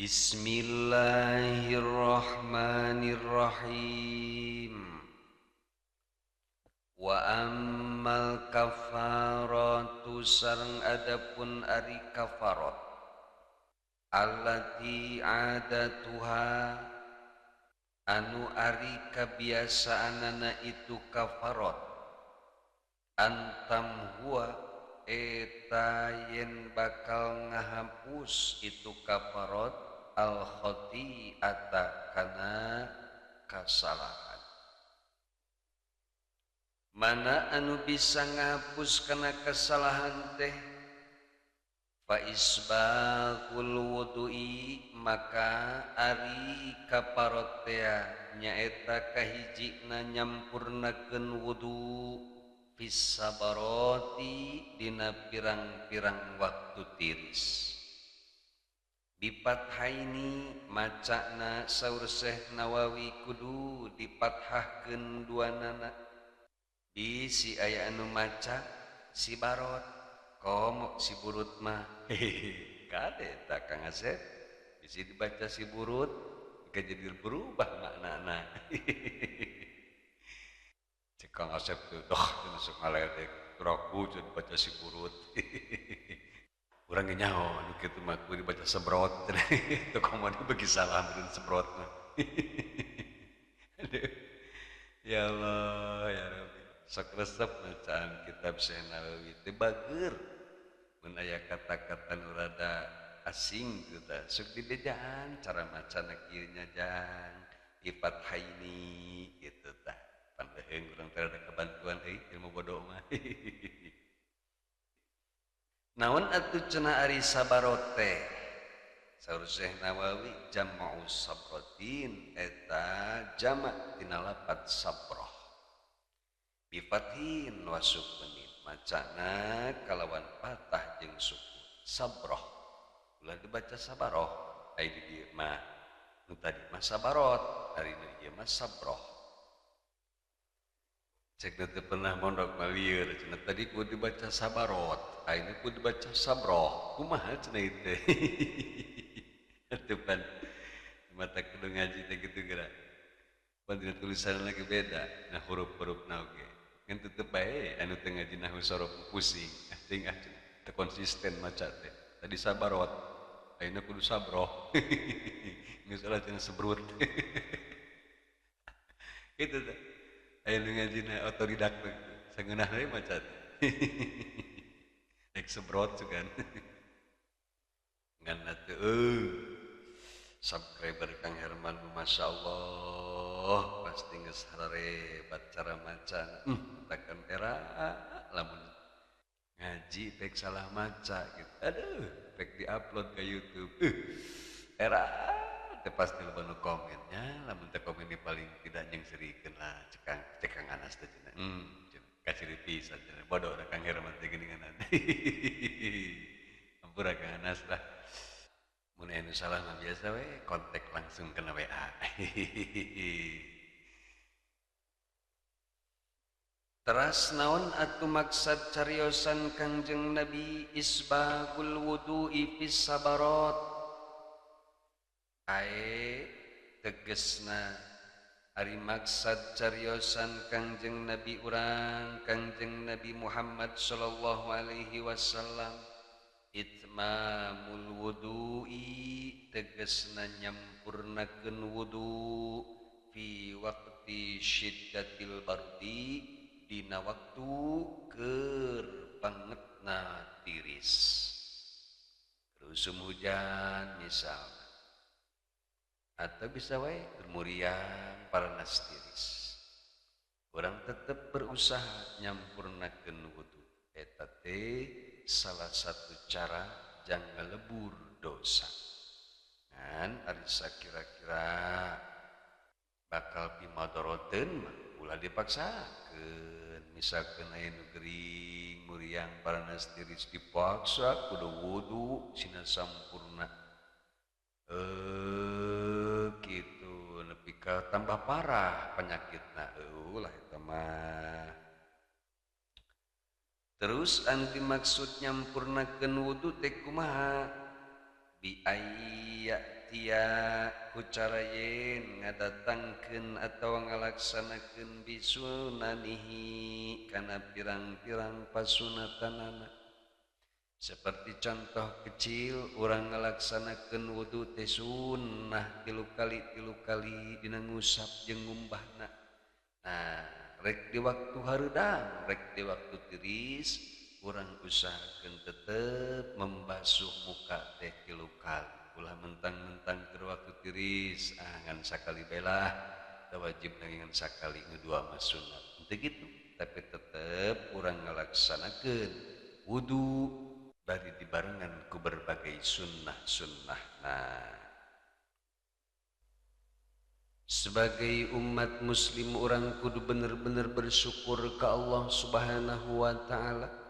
Bismillahirrahmanirrahim. Wa ammal kafaratu sareng adapun ari kafarat allati adatuha anu ari kabiasaanana itu kafarat antam huwa eta yen bakal ngahapus itu kafarat al khati'ata kana kasalahan. Mana anu bisa ngahapus kana kesalahan teh? Fa isbaghul wudu'i, maka ari kafarat teh nyaeta kahijina nyampurnakeun wudu fis sabarati dina pirang-pirang waktu tiris. Bipathaini macana saur Syekh Nawawi kudu dipathahkeun duanana. Di si aya anu maca si barot komok si burut mah kade tak Kang Asep bisi dibaca si burut jadi berubah maknana. Cek Kang Asep tuh masuk ngaledek ragu jadi baca si burut. Urang nyaho anu kitu mah kudu dibaca sebrot. Teu komo bagi salah meureun sebrot mah. Ya Allah ya Rabbi. Sok resep bacaan kitab Syekh Nawawi teh bageur. Mun aya kata-kata nu rada asing teh tah sok dibedaan cara macana kieu nya jang ifathaini kitu tah. Pan eueung urang teh rada kabantuan ilmu bodo mah. Naon atuh cenah ari sabarot teh? Saur Syekh Nawawi jam'u sabratin eta jamak tina lafaz sabrah. Bifathin wa sukunin macana kalawan patah jeung sukun sabrah. Ulah dibaca sabaroh ai di dieu mah nu tadi mah sabarot ari nu ieu mah sabrah. Cek teu pernah mondok mah lieur cenah tadi kudu dibaca sabarot ayeuna kudu dibaca sabrah kumaha cenah ieu teh. Atuh pan mata kudu ngaji teh kitu geura pan dina tulisan lagi beda nah huruf-hurufna oge ngan tetep bae anu teu ngaji nahwu sorof pusing ting teu konsisten maca teh tadi sabarot ayeuna kudu sabrah. Geus salah cenah sebrut. Kitu teh aya nu ngajina otodidak begitu sangeunah we maca teh. Dek sebrot sugan. Ngan atuh subscriber Kang Herman Masya Allah pasti geus harebat cara maca takkan era lamun ngaji pek salah maca gitu aduh pek diupload ke YouTube era teh pasti loba nu komennya lamun teh komen di paling tidak nyengsirikeun lah cek Kang Anas teh cenah kaciri pisan cenah bodoh da Kang Herman teh geuningan. Ampura Kang Anas lah. Mun anu salah mah biasa we kontak langsung kena WA. Teras naon atuh maksad cariosan Kangjeng Nabi isbagul wudu'i fis sabarat? Ae tegesna ari maksad cariosan Kangjeng Nabi urang Kangjeng Nabi Muhammad sallallahu alaihi wasallam itmamul wudu'i tegesna nyampurnakeun wudu fi waqti syiddatil bardi dina waktu keur bangetna tiris rusum hujan misalna atau bisa wae muriang paranas tiris urang tetep berusaha nyampurnakeun wudu eta teh salah satu cara jang ngalebur dosa. Ngan ari sakira-kira bakal pimadoroteun mah ulah dipaksakeun. Misalkeun aya nu gering muriang paranas tiris dipaksa kudu wudu sina sampurna. Kitu nepi ka tambah parah penyakitna ulah eta mah. Terus anu dimaksud nyampurnakeun wudu teh kumaha? Bi ayya aya ku cara yen ngadatangkeun atawa ngalaksanakeun bisunanihi kana pirang-pirang pasunatanana. Seperti contoh kecil urang ngalaksanakeun wudu teh sunnah 3 kali dina ngusap jeung ngumbahna. Nah, rek di waktu hareudang, rek di waktu tiris urang usahakeun tetep membasuh muka teh 3 kali. Ulah mentang-mentang ke waktu tiris ngan sakali belah teu wajib ngan sakali ngedua mah sunat. Teu kitu, tapi tetep urang ngalaksanakeun wudu bari dibarengan ku berbagai sunnah-sunnah. Nah, sebagai umat muslim orang kudu bener-bener bersyukur ke Allah Subhanahu wa ta'ala.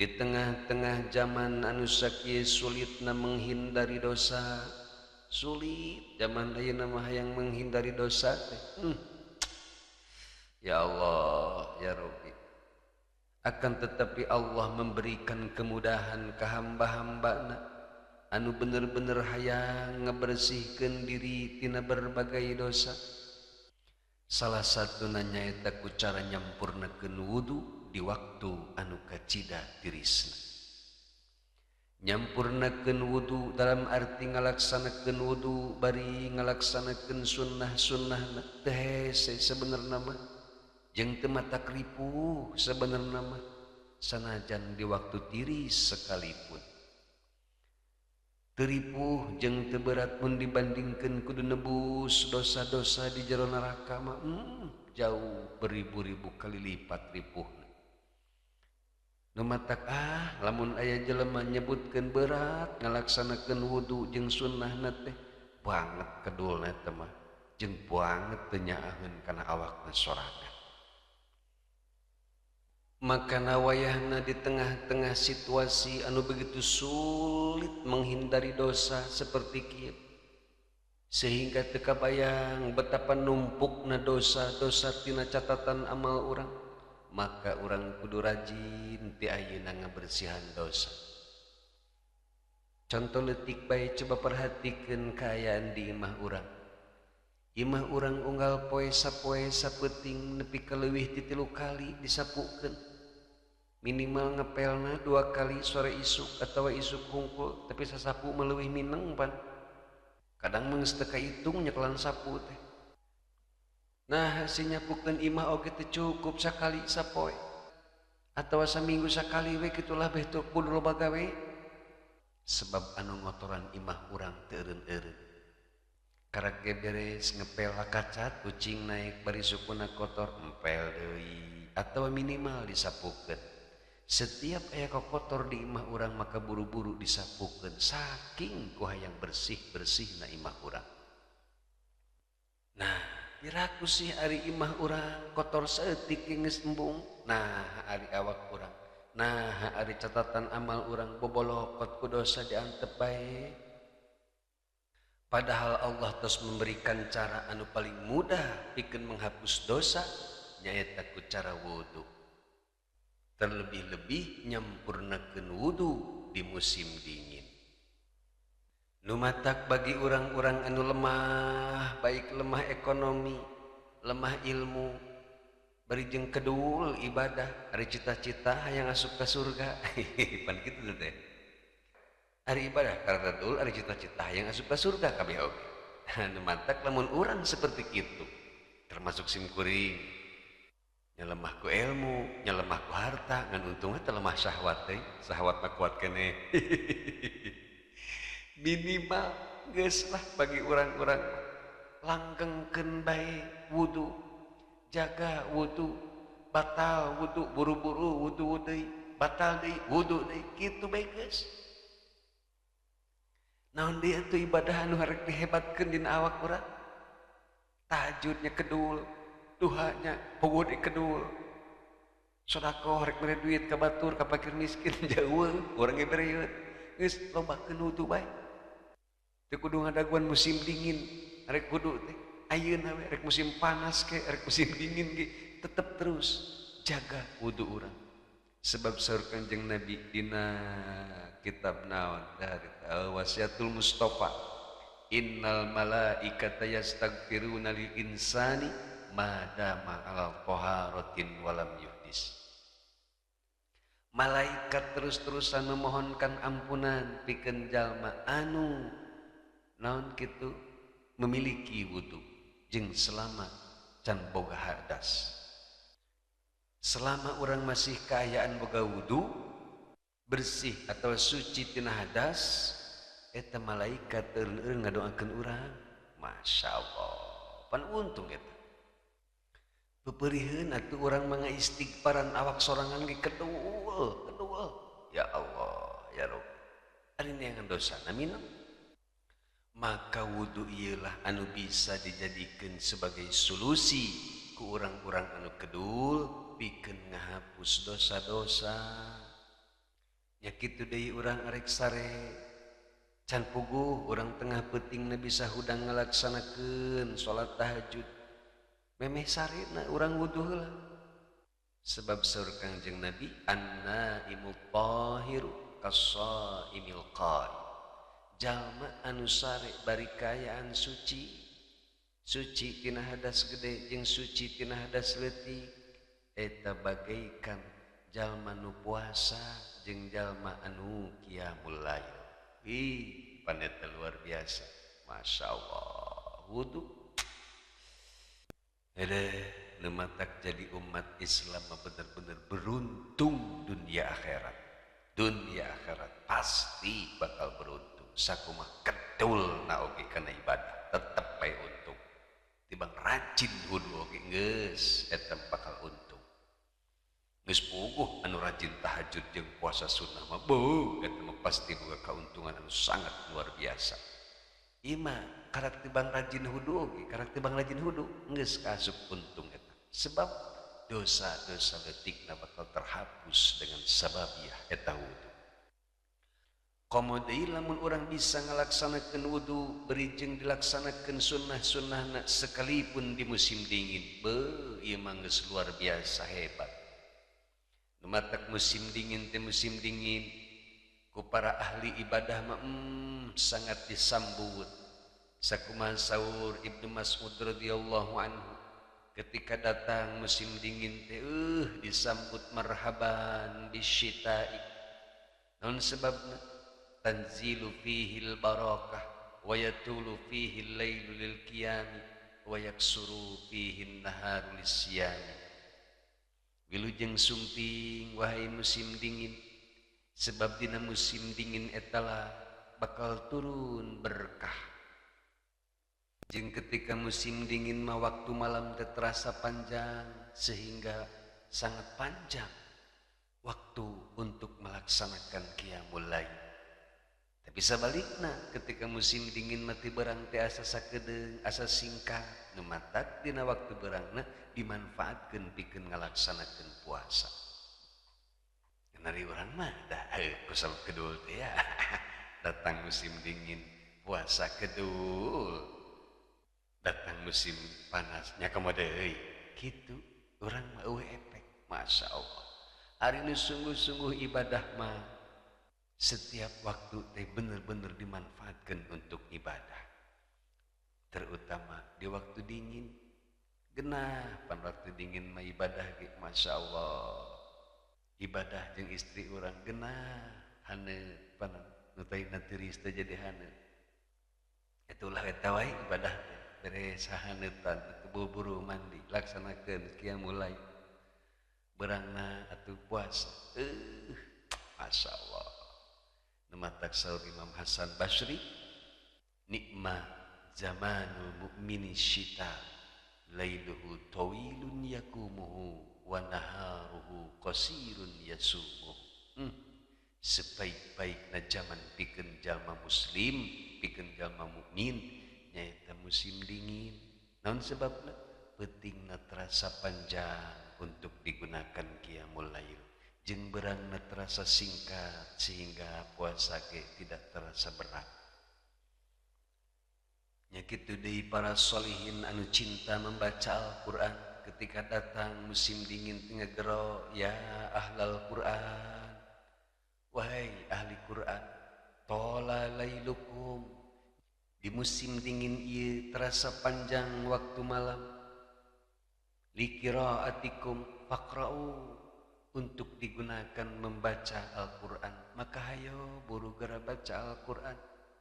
Di tengah-tengah zaman anu sakieu sulitna menghindari dosa, sulit zaman ayeuna mah hayang menghindari dosa teh. Ya Allah, ya Rabbi. Akan tetapi Allah memberikan kemudahan ke hamba-hambana anu bener-bener hayang ngebersihkeun diri tina berbagai dosa. Salah satuna nyaeta ku cara nyampurnakeun wudu di waktu anu kacida tirisna. Nyampurnakeun wudu dalam arti ngalaksanakeun wudu bari ngalaksanakeun sunnah-sunnahna teu hese sabenerna mah jeung teu matak ripuh sabenerna mah sanajan di waktu tiris sekalipun. Teu ripuh jeung teu berat mun dibandingkeun kudu nebus dosa-dosa di jero neraka mah jauh beribu-ribu kali lipat ripuh. Nu matak lamun aya jelema nyebutkeun berat ngalaksanakeun wudu jeung sunnahna teh banget kedulna teh mah jeung banget teu nyaaheun kana awakna sorangan. Maka wayahna di tengah-tengah situasi anu begitu sulit menghindari dosa seperti kieu sehingga teu kabayang betapa numpukna dosa-dosa tina catatan amal urang. Maka orang kudu rajin ti ayeuna ngabersihan dosa. Contoh leutik bae coba perhatikeun kaayaan di imah urang. Imah urang unggal poe sapoe sapeuting nepi ka leuwih ti 3 kali disapukeun. Minimal ngepelna 2 kali sore isuk atawa isuk hungkul, tapi sasapu mah leuwih mineng pan. Kadang mah geus teu kahitung nyekelan sapu teh. Nah, sinyapukeun imah oge teu cukup sakali sapoe atawa saminggu sakali we kitulah beh teu kudu loba gawe. Sebab anu ngotoran imah urang teu eureun-eureun. Karage beres ngepel kacat kucing naik bari sukuna kotor empel deui atawa minimal disapukeun. Setiap aya kotor di imah urang maka buru-buru disapukeun saking ku hayang bersih-bersihna imah urang. Nah, piraku sih ari imah urang kotor saeutik geus embung. Nah, ari awak urang. Nah, ari catatan amal urang bobolokot ku dosa diantep bae. Padahal Allah tos memberikan cara anu paling mudah pikeun menghapus dosa nyaeta ku cara wudu. Terlebih-lebih nyampurnakeun wudu di musim dingin. Nu matak bagi orang-orang anu lemah, baik lemah ekonomi, lemah ilmu, bari jeung kedul ibadah, ari cita-cita hayang asup ka surga. Pan kitu teh. Ari ibadah karena kedul ari cita-cita hayang asup ka surga kabeh oge. Nu matak lamun urang seperti kitu, termasuk sim kuring, nyalemah ku ilmu, nyalemah ku harta, ngan untungna teu lemah syahwat teh, syahwat mah kuat keneh. Minimal geus lah bagi orang-orang langgengkeun bae wudu, jaga wudu, batal wudu buru-buru wudu deui, batal deui wudu deui, kitu bae geus. Naon deui atuh ibadah anu hareup dihebatkeun dina awak urang? Tahajudnya kedul, duhanya puguh di kedul. Sedekah rek mere duit ka batur ka fakir miskin jauh, urang ge bereut. Geus lobakeun wudu bae. Teu kudu ngadaguan musim dingin, rek kudu teh ayeuna we rek musim panas ke, rek musim dingin ge tetep terus jaga wudu urang. Sebab saur Kanjeng Nabi dina kitab naon dari Wasiatul Mustofa innal malaikata yastaghfiruna lil insani madama ala taharatin walam yuhdis. Malaikat terus-terusan memohonkan ampunan pikeun jalma anu naon kitu memiliki wudu jeung selama can boga hadas. Selama orang masih kaayaan boga wudu bersih atau suci tina hadas, eta malaikat ngadoakeun urang. Masya Allah, pan untung eta. Peperihun atuh orang manga istighfaran awak sorangan ge kedul. Ya Allah, ya Rabb. Ari neangan dosa minum. Maka wudu ialah anu bisa dijadikan sebagai solusi ku orang-orang anu kedul pikeun ngahapus dosa-dosa. Nya kitu deui urang arek sare can puguh urang tengah peutingna bisa hudang ngalaksanakeun salat tahajud. Memeh sarina urang wudu heula. Sebab saur Kangjeng Nabi an-naimu tahiru kas-shaimil qaim. Jalma anu sare bari kaayaan suci tina hadas gede jeung suci tina hadas leutik eta bagaikan jalma nu puasa jeung jalma anu qiyamul lail. Ih, paneta luar biasa. Masya Allah, wudu nematak jadi umat Islam benar-benar beruntung dunia akhirat. Dunia akhirat pasti bakal beruntung. Sakumaha kedul na oge kana ibadah tetep bae untung. Tibang rajin wudu oge geus eta bakal untung. Geus puguh anu rajin tahajud jeung puasa sunnah mah beuh eta mah pasti boga kauntungan anu sangat luar biasa. Ima karak tibang rajin hudu oge, karak tibang rajin hudu geus kaasup untung eta. Sebab dosa-dosa leutikna bakal terhapus dengan sababiah eta wudu. Komo deui lamun urang bisa ngalaksanakeun wudu berijing dilaksanakeun sunnah-sunnahna sekalipun di musim dingin, beuh ieu mah geus luar biasa hebat. Nu matak musim dingin teh musim dingin ku para ahli ibadah mah sangat disambut. Sakumaha saur Ibnu Mas'ud radhiyallahu anhu ketika datang musim dingin teh disambut marhaban bisyita'i. Naon sebabna? Tanzilu fihil barakah wa yatulu fihil lailu lil qiyami wa yaksuru fihin naharu lisyami. Wilujeng sumping wahai musim dingin, sebab dina musim dingin etalah bakal turun berkah. Jeung ketika musim dingin mah waktu malam teh terasa panjang sehingga sangat panjang waktu untuk melaksanakan qiyamul lail. Tapi sabalikna ketika musim dingin mah ti berang teh asa sakedeung, asa singkat, nu matak dina waktu berangna dimanfaatkeun pikeun ngalaksanakeun puasa. Nari urang mah dah kusal kedul teh ya. Datang musim dingin puasa kedul. Datang musim panasnya komodo deui. Kitu urang mah eueuh efek. Masya Allah. Hari ini sungguh-sungguh ibadah mah setiap waktu teh bener-bener dimanfaatkan untuk ibadah. Terutama di waktu dingin. Genah pan waktu dingin mah ibadah ge Masya Allah. Ibadah jeung istri urang genah hane pan nu taina teuris teh jadi hane. Itulah eta wae ibadah teh. Beres sahaneutan buru-buru mandi laksanakeun qiyamul lail. Berangna atuh puasa. Masya Allah. Nematak saur Imam Hasan Basri, nikmah zamanul mu'mini syita lailuhu tawilun yakumuhu wa naharuhu qasirun yasumuhu. Sebaik-baikna zaman pikeun jalma muslim, pikeun jalma mukmin nyaeta musim dingin. Naon sebabna? Peutingna terasa panjang untuk digunakan qiyamul lail. Jeung berangna terasa singkat sehingga puasa ge tidak terasa berat. Nya kitu deui para sholihin anu cinta membaca Al-Qur'an ketika datang musim dingin teh ngegero ya ahlal Qur'an. Wahai ahli Qur'an, tola lailukum Di musim dingin ieu terasa panjang waktu malam. Liqiraatikum faqra'u, untuk digunakan membaca Al-Quran. Maka hayo buru gara baca Al-Quran.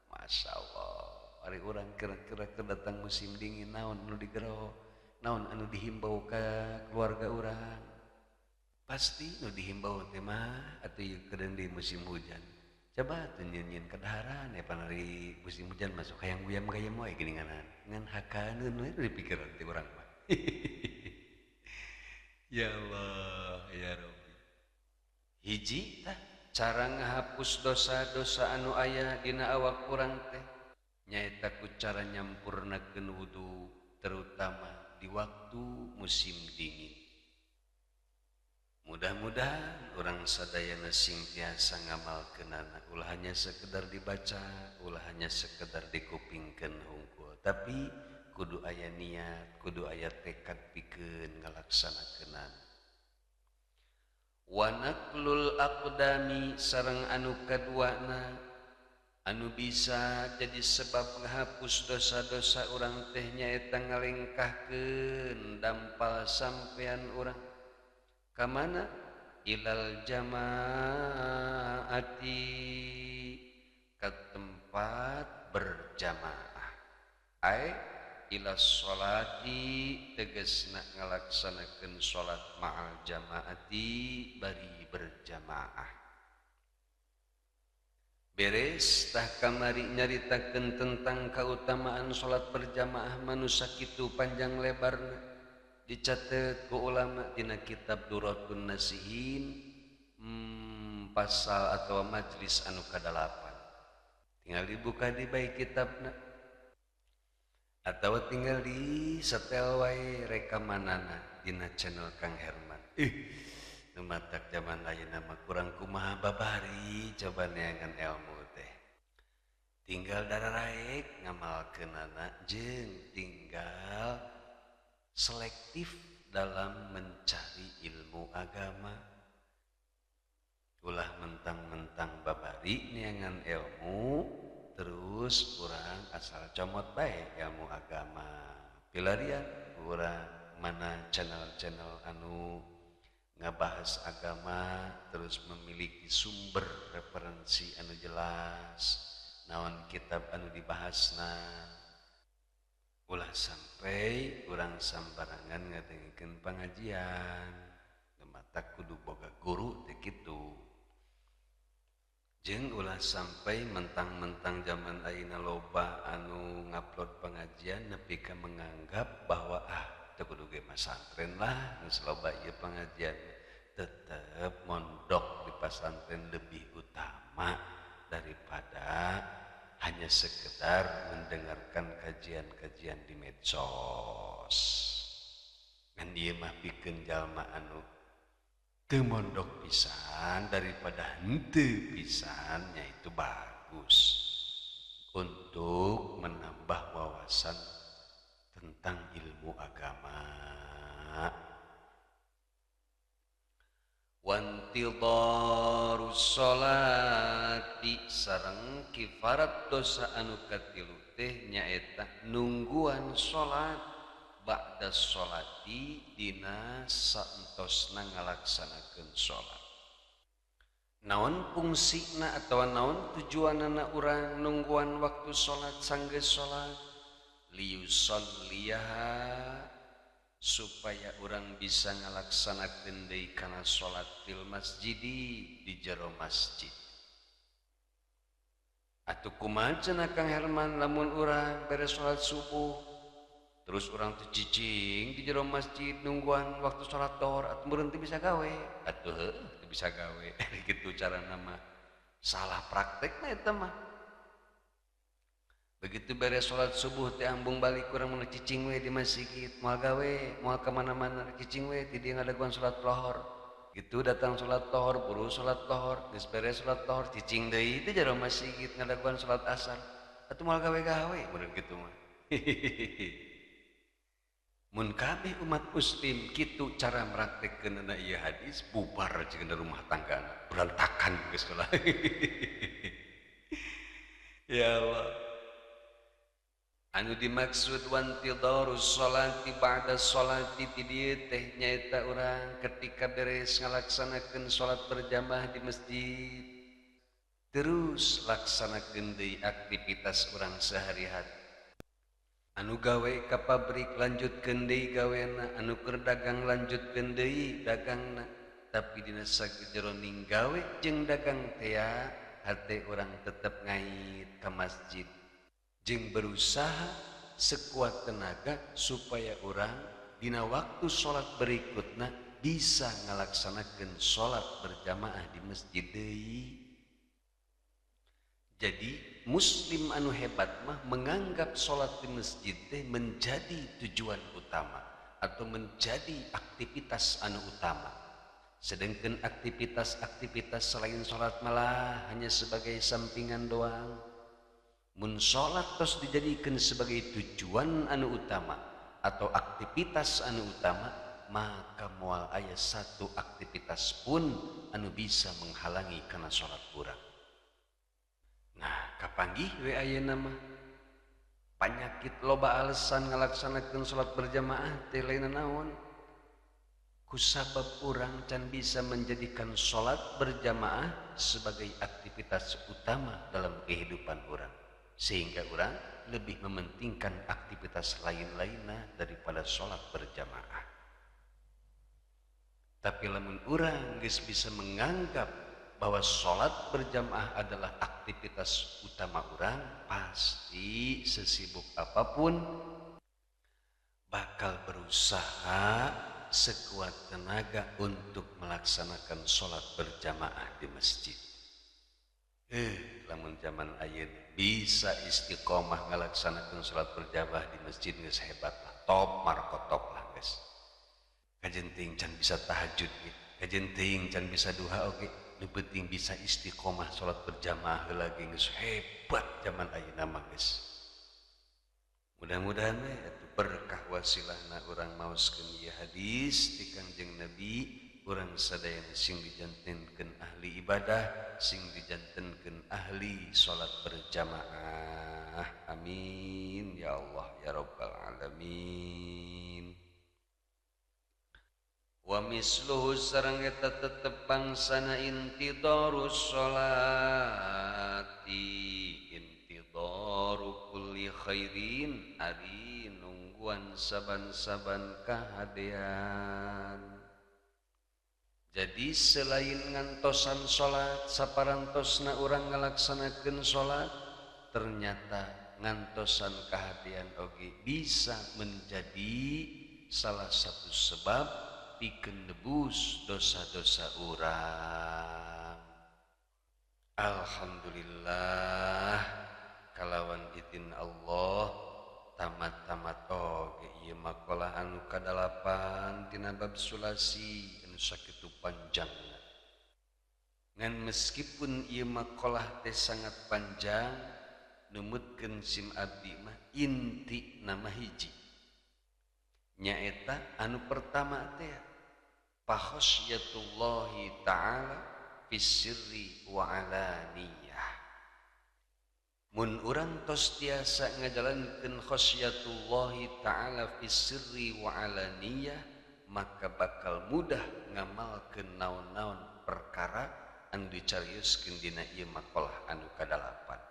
Masya Allah, hari orang kira-kira kedatang musim dingin, naon anu digero, naon anu dihimbau ke keluarga orang. Pasti nu dihimbau teh mah atuh ieu kedeung di musim hujan. Coba tuh nyanyian kedaharan ya panari musim hujan masuk hayang guyam-gayam wae geuninganan. Ngan hakaneun we dipikiran ti urang mah. Ya Allah, ya Rabbi. Hiji tah cara ngahapus dosa-dosa anu aya dina awak urang teh nyaeta ku cara nyampurnakeun wudu, terutama di waktu musim dingin. Mudah-mudahan orang sadayana sing tiasa ngamalkeunana, ulah hanya sekedar dibaca, ulah hanya sekedar dikupingkeun hungkul, tapi kudu aya niat, kudu aya tekad pikeun ngalaksanakeunana. Wa naqlul aqdami, sareng anu kaduana anu bisa jadi sebab ngahapus dosa-dosa urang teh nyaeta ngalengkahkeun dampal sampean urang ka mana? Ilal jamaati, ke tempat berjamaah. Ai ila sholati, tegasna ngalaksanakeun sholat ma'al jamaati, bari berjamaah. Beres tah kamari nyaritakeun tentang kautamaan sholat berjamaah manusa kitu panjang lebarna. Dicatat ku ulama dina kitab Duratun Nasihin pasal atau majlis anu kadalapan. Tinggal dibuka di baik kitabna atau tinggal di setel wae rekamanana dina channel Kang Herman. Nu matak zaman ayeuna mah kurang kumaha babari coba neangan ilmu teh. Tinggal dararaek ngamalkeunana jeung tinggal selektif dalam mencari ilmu agama. Ulah mentang-mentang babari neangan ilmu terus kurang asal comot bae ilmu agama. Pilarian urang mana channel-channel anu ngabahas agama terus memiliki sumber referensi anu jelas, naon kitab anu dibahasna. Ulah sampai kurang sambarangan ngadengkeun pengajian, mata kudu boga guru teh kitu. Jeung ulah sampai mentang-mentang zaman ayeuna loba anu ngupload pengajian nepi ka menganggap bahwa teu kudu ge pesantren lah, geus loba ieu pengajian. Tetep mondok di pesantren lebih utama daripada hanya sekedar mendengarkan kajian-kajian di medsos. Ngan dieu mah pikeun jalma anu teu mondok pisan daripada henteu pisan, nya itu bagus untuk menambah wawasan tentang ilmu agama. Wantidharus sholati, sareng kifarat dosa anu katilu teh nyaeta nungguan sholat ba'da sholati, dina saentosna ngalaksanakeun sholat. Naon fungsina atawa naon tujuanana urang nungguan waktu sholat sanggeus sholat? Liyusolliyaha, supaya orang bisa ngalaksanakeun deui kana sholat fil masjidi, di jero masjid. Atuh kumaha cenah Kang Herman lamun urang beres sholat subuh terus urang teu cicing di jero masjid nungguan waktu sholat dohor, atuh meureun teu bisa gawe? Atuh teu bisa gawe. Kitu carana mah salah praktekna eta mah. Begitu beres sholat subuh teh ambung balik kurang mana cicing we di masjid, moal gawe, moal kemana-mana cicing we ti dieu ngadaguan sholat tohor. Gitu datang sholat tohor, buru sholat tohor, geus beres sholat tohor cicing deui di jero masjid ngadaguan sholat asar. Atuh moal gawe-gawe bener kitu mah. Mun kabeh umat muslim kitu cara mraktekkeunna ieu hadis, bubar jeung rumah tanggana, berantakan geus lah. Ya Allah. anu dimaksud wantidharus sholati ba'da sholati ti dieu teh nyaeta urang ketika beres ngalaksanakeun salat berjamaah di masjid terus laksanakeun deui aktivitas urang sehari-hari. Anu gawe ka pabrik lanjutkeun deui gawena, anu keur dagang lanjutkeun deui dagangna. Tapi dina sakejero gawe jeung dagang teh hate urang tetep ngait ka masjid jeung berusaha sekuat tenaga supaya urang dina waktu salat berikutna bisa ngalaksanakeun salat berjamaah di masjid deui. Jadi muslim anu hebat mah menganggap salat di masjid teh menjadi tujuan utama atau menjadi aktivitas anu utama. Sedangkan aktivitas-aktivitas selain salat malah hanya sebagai sampingan doang. Mun salat tos dijadikeun sebagai tujuan anu utama atau aktivitas anu utama, maka moal aya satu aktivitas pun anu bisa menghalangi kana salat urang. Nah, kapanggih we ayeuna mah panyakit loba alasan ngalaksanakeun salat berjamaah teh lain naon? Kusabab urang can bisa menjadikan salat berjamaah sebagai aktivitas utama dalam kehidupan urang, sehingga urang lebih mementingkan aktivitas lain-lainna daripada salat berjamaah. Tapi lamun urang geus bisa menganggap bahwa salat berjamaah adalah aktivitas utama urang, pasti sesibuk apapun bakal berusaha sekuat tenaga untuk melaksanakan salat berjamaah di masjid. Lamun zaman ayeuna bisa istiqomah ngalaksanakeun salat berjamaah di masjid geus hebat lah, top marko top lah geus. Kajenting can bisa tahajud ge, kajenting can bisa duha oge, nu penting bisa istiqomah salat berjamaah lagi geus hebat zaman ayeuna mah geus. Mudah-mudahan atuh berkah wasilahna urang maoskeun ieu hadis ti Kangjeng Nabi, urang sadayana sing dijantenkeun ahli ibadah, sing dijantenkeun ahli salat berjamaah. Amin ya Allah ya rabbal alamin. Wa misluhu sareng eta tetep bangsana intidharus sholati, intidharu kulli khairin ari nungguan saban-saban kahadean. Jadi selain ngantosan salat saparantosna urang ngalaksanakeun salat, ternyata ngantosan kahadean oge bisa menjadi salah satu sebab pikeun nebus dosa-dosa urang. Alhamdulillah kalawan izin Allah tamat-tamat oge ieu makalah anu kadalapan tina bab sulasi anu sakitu panjangna. Ngan meskipun ieu makalah teh sangat panjang, numutkeun sim abdi mah inti nama hiji. Nyaeta anu pertama teh fakhosyatullahi ta'ala fissirri wa alaniyah. Mun urang tos tiasa ngajalankeun khosyatullahi ta'ala fissirri wa alaniyah, maka bakal mudah ngamalkeun naon-naon perkara anu dicarioskeun dina ieu maqalah anu kadalapan.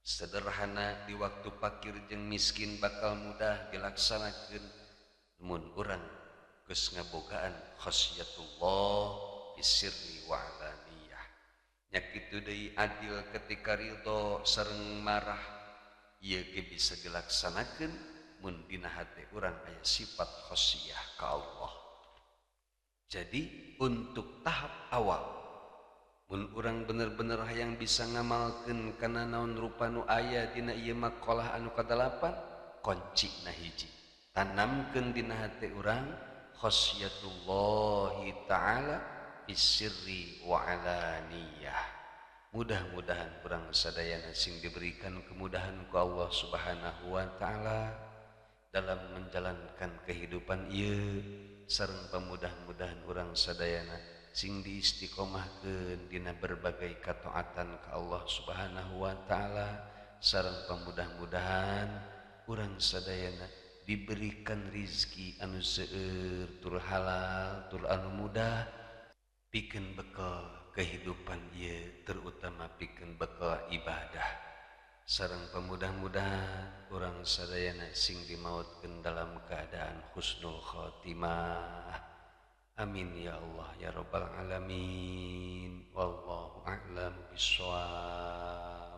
Sederhana di waktu fakir jeung miskin bakal mudah dilaksanakeun mun urang geus ngabogaan khosyatullah bisirri wa alaniyah. Nya kitu deui adil ketika ridho sareng marah, ieu ge bisa dilaksanakeun mun dina hate urang aya sifat khosyah ka Allah. Jadi untuk tahap awal mun urang bener-bener hayang bisa ngamalkeun kana naon rupa nu aya dina ieu maqalah anu kadalapan, koncina hiji, tanamkeun dina hate urang khosyatullahi ta'ala bisirri wa alaniyah. Mudah-mudahan urang sadayana sing diberikan kemudahan ku Allah Subhanahu wa ta'ala dalam menjalankan kehidupan ieu, sareng pamudah-mudahan urang sadayana sing diistiqomahkeun dina berbagai kataatan ka Allah Subhanahu wa ta'ala, sareng pamudah-mudahan urang sadayana diberikan rizki anu seueur tur halal tur anu mudah pikeun bekal kehidupan ieu terutama pikeun bekal ibadah sareng pamudah-mudahan urang sadayana sing dimautkeun dalam keadaan husnul khotimah. Amin ya Allah ya rabbal alamin. Wallahu a'lam bishawab.